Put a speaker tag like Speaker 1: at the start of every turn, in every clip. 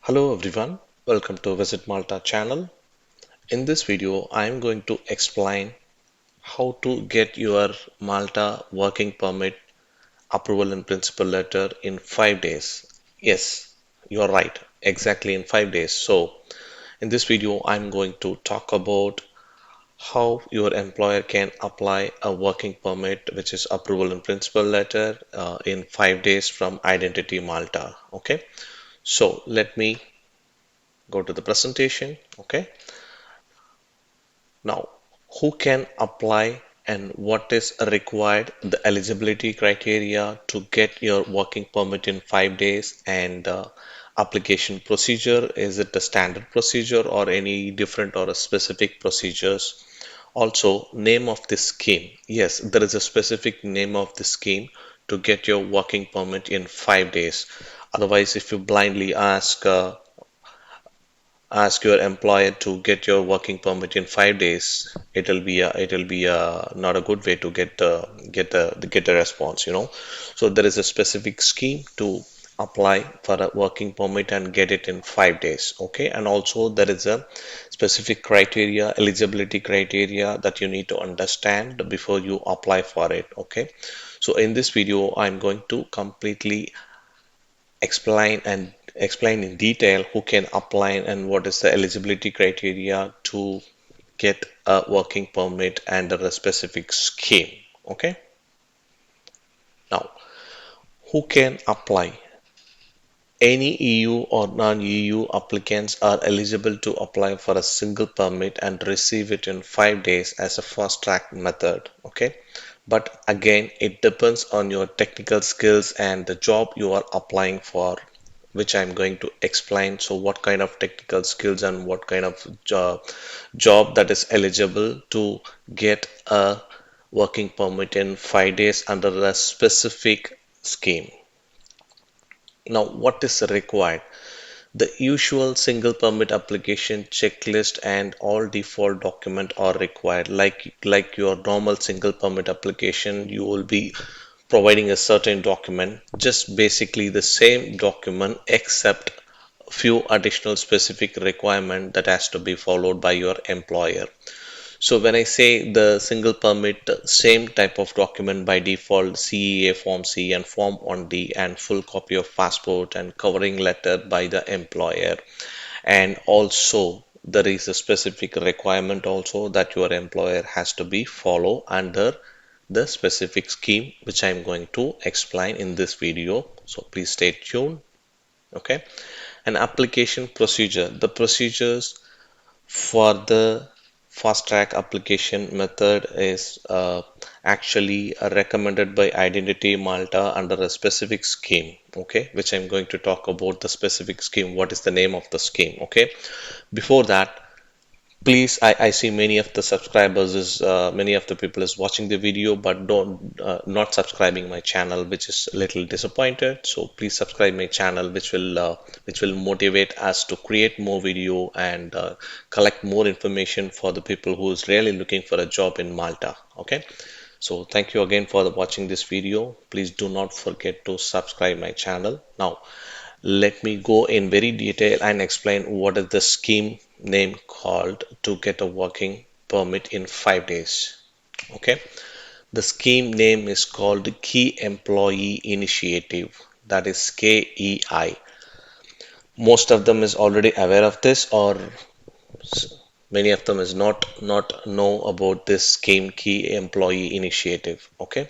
Speaker 1: Hello everyone, welcome to Visit Malta channel. In this video, I am going to explain how to get your Malta Working Permit approval in principle letter in 5 days. Yes, you are right, exactly in 5 days. So, in this video, I am going to talk about how your employer can apply a working permit, which is approval in principle letter, in 5 days from Identity Malta. Okay, so let me go to the presentation. Okay. Now, who can apply and what is required, the eligibility criteria to get your working permit in 5 days, and application procedure. Is it a standard procedure or any different or a specific procedures? Also, name of the scheme. Yes, there is a specific name of the scheme to get your working permit in 5 days. Otherwise, if you blindly ask your employer to get your working permit in 5 days, it'll be not a good way to get a response, you know. So there is a specific scheme to apply for a working permit and get it in 5 days. Okay, and also there is a specific criteria, eligibility criteria that you need to understand before you apply for it. Okay, so in this video, I'm going to completely explain in detail who can apply and what is the eligibility criteria to get a working permit under a specific scheme. Okay, now who can apply? Any EU or non-EU applicants are eligible to apply for a single permit and receive it in 5 days as a fast track method. Okay, but again, it depends on your technical skills and the job you are applying for, which I'm going to explain. So, what kind of technical skills and what kind of job that is eligible to get a working permit in 5 days under a specific scheme. Now, what is required? The usual single permit application checklist and all default document are required. Like your normal single permit application, you will be providing a certain document, just basically the same document except few additional specific requirement that has to be followed by your employer. So when I say the single permit, same type of document by default, CEA Form C and Form 1D and full copy of passport and covering letter by the employer. And also there is a specific requirement also that your employer has to be follow under the specific scheme, which I'm going to explain in this video. So please stay tuned. Okay. An application procedure. The procedures for the fast track application method is actually recommended by Identity Malta under a specific scheme, okay, which I'm going to talk about the specific scheme. What is the name of the scheme? Okay, before that, please, I see many of the subscribers is many of the people is watching the video but don't not subscribing my channel, which is a little disappointed. So please subscribe my channel, which will motivate us to create more video and collect more information for the people who is really looking for a job in Malta. Okay, so thank you again for watching this video. Please do not forget to subscribe my channel. Now let me go in very detail and explain what is the scheme name called to get a working permit in 5 days. Okay, the scheme name is called Key Employee Initiative, that is KEI. Most of them is already aware of this, or many of them is not know about this scheme, Key Employee Initiative. Okay,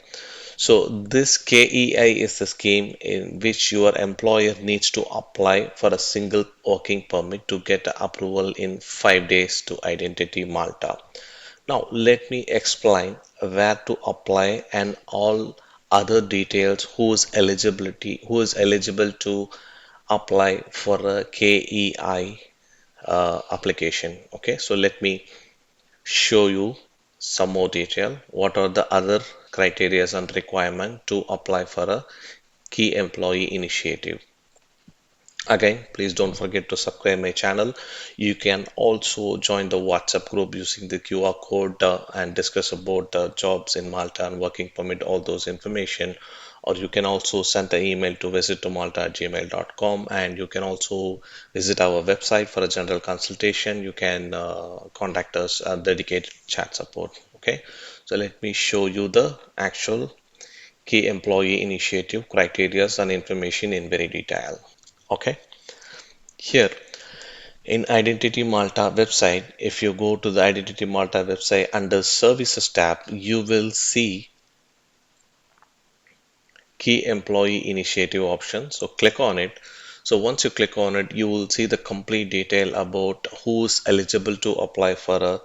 Speaker 1: so this KEI is the scheme in which your employer needs to apply for a single working permit to get approval in 5 days to Identity Malta. Now let me explain where to apply and all other details, who is eligible to apply for a KEI application. Okay, so let me show you some more detail. What are the other criteria and requirement to apply for a key employee initiative? Again, please don't forget to subscribe my channel. You can also join the WhatsApp group using the QR code and discuss about jobs in Malta and working permit, all those information or you can also send an email to visittomalta@gmail.com, and you can also visit our website for a general consultation. You can contact us at dedicated chat support. Okay, so let me show you the actual key employee initiative criteria and information in very detail. Okay, here in Identity Malta website, if you go to the Identity Malta website under Services tab, you will see Key Employee Initiative option. So click on it. So once you click on it, you will see the complete detail about who's eligible to apply for a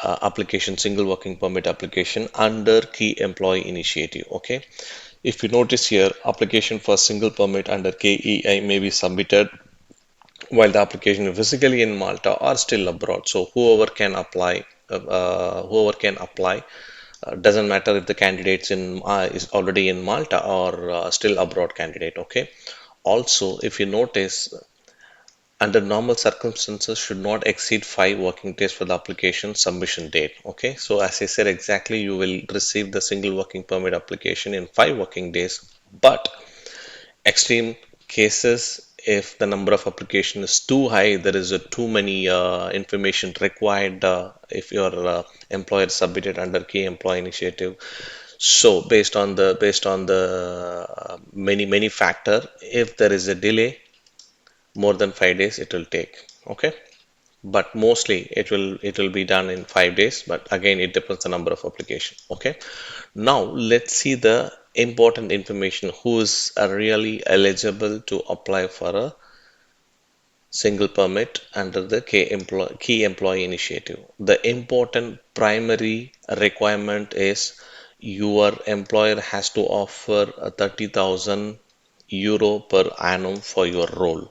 Speaker 1: application, single working permit application under Key Employee Initiative. Okay. If you notice here, application for single permit under KEI may be submitted while the application is physically in Malta or still abroad. So whoever can apply, doesn't matter if the candidate's in is already in Malta or still abroad candidate. Okay. Also, if you notice, under normal circumstances, should not exceed 5 working days for the application submission date. Okay. So as I said, exactly, you will receive the single working permit application in 5 working days, but extreme cases, if the number of application is too high, there is too many information required if your employer submitted under key employee initiative. So based on the many factor, if there is a delay more than 5 days, it will take. Okay, but mostly it will be done in 5 days, but again it depends on the number of application. Okay, now let's see the important information who is really eligible to apply for a single permit under the key employee initiative. The important primary requirement is your employer has to offer a 30,000 euro per annum for your role,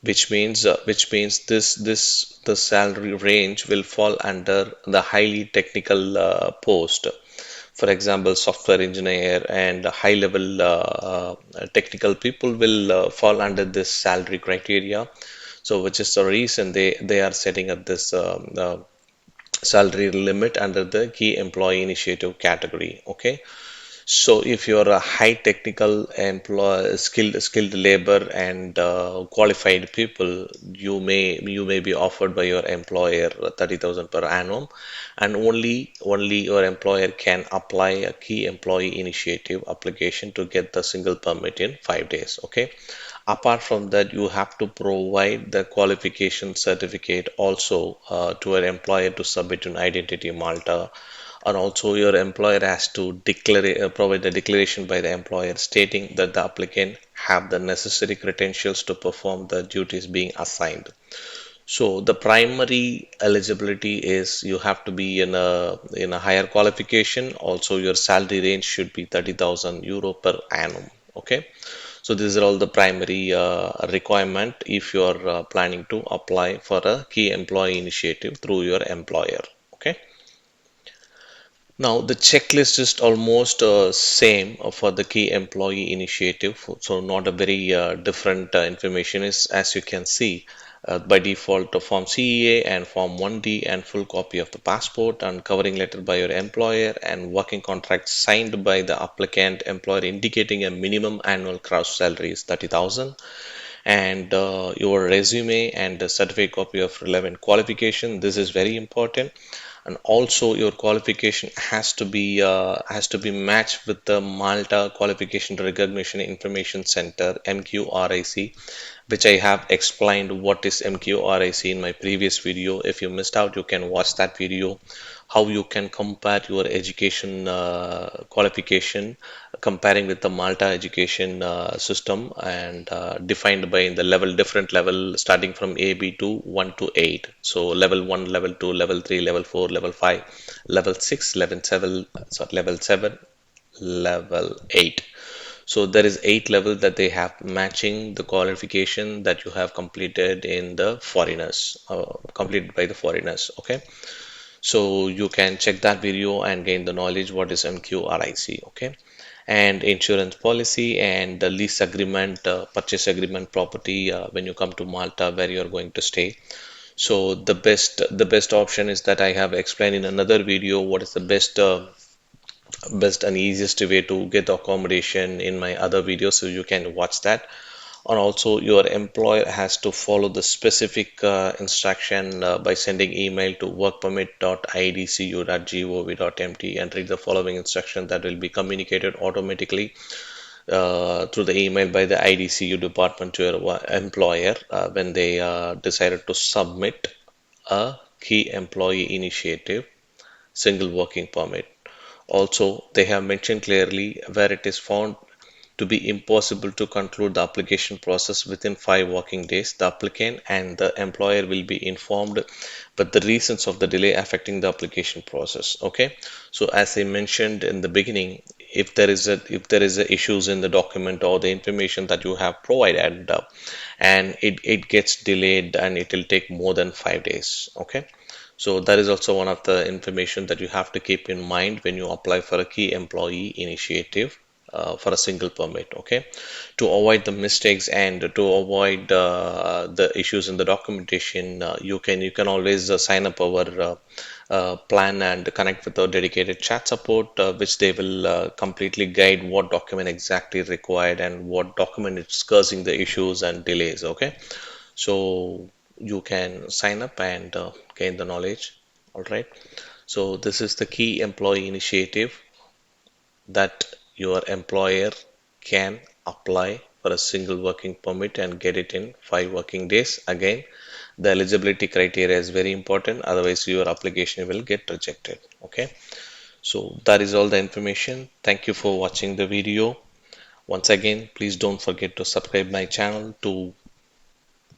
Speaker 1: which means this the salary range will fall under the highly technical post. For example, software engineer and high level technical people will fall under this salary criteria. So which is the reason they are setting up this salary limit under the key employee initiative category. Okay, so if you're a high technical employee, skilled labor and qualified people, you may be offered by your employer 30,000 per annum, and only your employer can apply a key employee initiative application to get the single permit in 5 days. Okay. Apart from that, you have to provide the qualification certificate also to an employer to submit an Identity Malta, and also your employer has to provide the declaration by the employer stating that the applicant have the necessary credentials to perform the duties being assigned. So the primary eligibility is you have to be in a higher qualification. Also, your salary range should be 30,000 euro per annum. Okay. So these are all the primary requirement if you are planning to apply for a key employee initiative through your employer. Okay. Now the checklist is almost same for the key employee initiative, so not a very different information is as you can see. By default, Form CEA and Form 1D and full copy of the passport and covering letter by your employer and working contract signed by the applicant employer indicating a minimum annual gross salary is 30,000, and your resume and a certificate copy of relevant qualification. This is very important, and also your qualification has to be matched with the Malta Qualification Recognition Information Center MQRIC, which I have explained what is MQRIC in my previous video. If you missed out, you can watch that video, how you can compare your education qualification comparing with the Malta education system, and defined by the level, different level starting from AB to 1 to 8. So level 1, level 2, level 3, level 4, level 5, level 6, level 7, level 7, level 8. So there is 8 levels that they have matching the qualification that you have completed in the foreigners, completed by the foreigners. Okay. So you can check that video and gain the knowledge what is MQRIC. Okay. And insurance policy and the lease agreement, purchase agreement, property when you come to Malta where you are going to stay. So the best option is that I have explained in another video what is the best best and easiest way to get the accommodation in my other videos, so you can watch that. And also your employer has to follow the specific instruction by sending email to workpermit.idcu.gov.mt and read the following instruction that will be communicated automatically through the email by the IDCU department to your employer when they decided to submit a key employee initiative single working permit. Also, they have mentioned clearly where it is found to be impossible to conclude the application process within 5 working days. The applicant and the employer will be informed but the reasons of the delay affecting the application process. Okay, so as I mentioned in the beginning, if there is a issues in the document or the information that you have provided and it gets delayed and it will take more than 5 days. Okay, so that is also one of the information that you have to keep in mind when you apply for a key employee initiative for a single permit. Okay, to avoid the mistakes and to avoid the issues in the documentation, you can always sign up our plan and connect with our dedicated chat support, which they will completely guide what document exactly required and what document is causing the issues and delays. Okay, so you can sign up and gain the knowledge. All right. So this is the key employee initiative that your employer can apply for a single working permit and get it in 5 working days. Again, the eligibility criteria is very important, otherwise your application will get rejected. Okay, so that is all the information. Thank you for watching the video. Once again, please don't forget to subscribe my channel to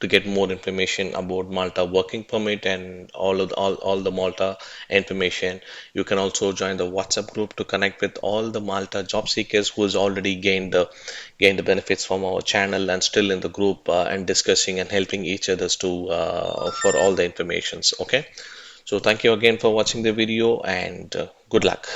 Speaker 1: get more information about Malta Working Permit and all the Malta information. You can also join the WhatsApp group to connect with all the Malta job seekers who has already gained the benefits from our channel and still in the group and discussing and helping each others to for all the informations. Okay, so thank you again for watching the video and good luck.